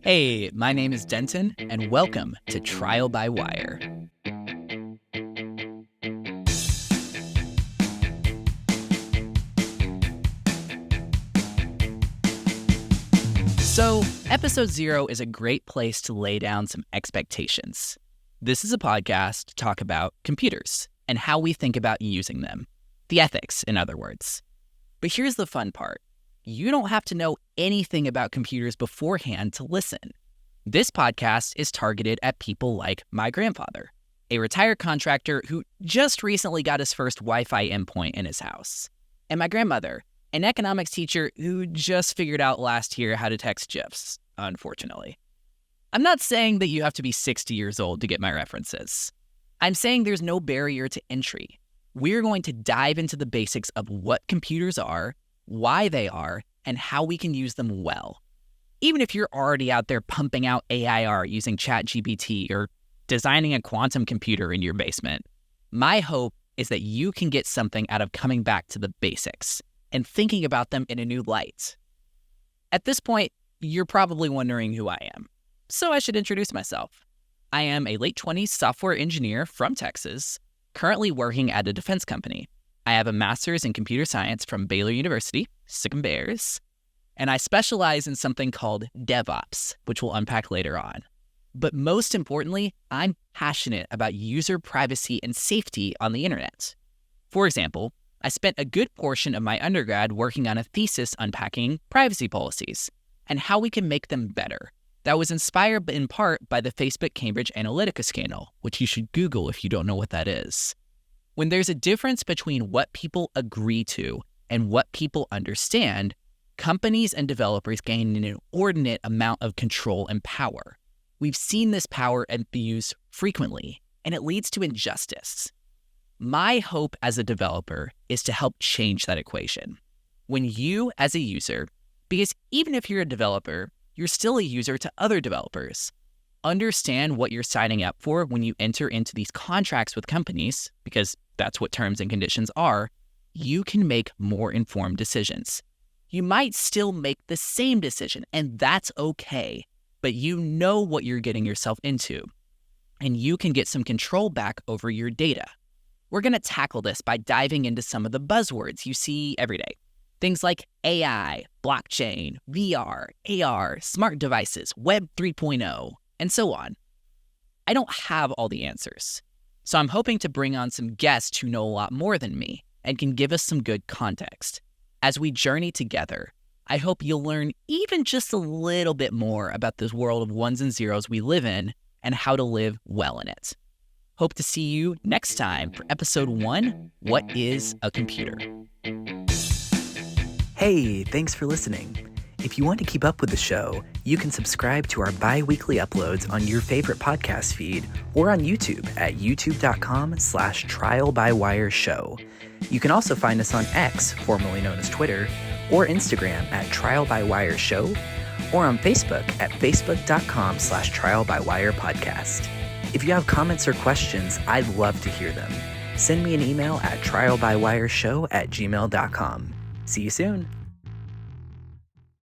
Hey, my name is Denton, and welcome to Trial by Wire. So, episode 0 is a great place to lay down some expectations. This is a podcast to talk about computers and how we think about using them. The ethics, in other words. But here's the fun part. You don't have to know anything about computers beforehand to listen. This podcast is targeted at people like my grandfather, a retired contractor who just recently got his first Wi-Fi endpoint in his house, and my grandmother, an economics teacher who just figured out last year how to text GIFs, unfortunately. I'm not saying that you have to be 60 years old to get my references. I'm saying there's no barrier to entry. We're going to dive into the basics of what computers are, why they are, and how we can use them well. Even if you're already out there pumping out AI art using ChatGPT or designing a quantum computer in your basement, my hope is that you can get something out of coming back to the basics and thinking about them in a new light. At this point, you're probably wondering who I am, so I should introduce myself. I am a late 20s software engineer from Texas, currently working at a defense company. I have a master's in computer science from Baylor University, Sic 'em Bears, and I specialize in something called DevOps, which we'll unpack later on. But most importantly, I'm passionate about user privacy and safety on the internet. For example, I spent a good portion of my undergrad working on a thesis unpacking privacy policies and how we can make them better. That was inspired in part by the Facebook Cambridge Analytica scandal, which you should Google if you don't know what that is. When there's a difference between what people agree to and what people understand, companies and developers gain an inordinate amount of control and power. We've seen this power abused frequently, and it leads to injustice. My hope as a developer is to help change that equation. When you, as a user, because even if you're a developer, you're still a user to other developers, understand what you're signing up for when you enter into these contracts with companies, because that's what terms and conditions are, you can make more informed decisions. You might still make the same decision, and that's okay, but you know what you're getting yourself into, and you can get some control back over your data. We're going to tackle this by diving into some of the buzzwords you see every day. Things like AI, blockchain, VR, AR, smart devices, Web 3.0, and so on. I don't have all the answers, so I'm hoping to bring on some guests who know a lot more than me and can give us some good context. As we journey together, I hope you'll learn even just a little bit more about this world of ones and zeros we live in and how to live well in it. Hope to see you next time for episode 1, What is a Computer? Hey, thanks for listening. If you want to keep up with the show, you can subscribe to our bi-weekly uploads on your favorite podcast feed or on YouTube at youtube.com/trialbywireshow. You can also find us on X, formerly known as Twitter, or Instagram at trialbywireshow, or on Facebook at facebook.com/trialbywirepodcast. If you have comments or questions, I'd love to hear them. Send me an email at trialbywireshow@gmail.com. See you soon.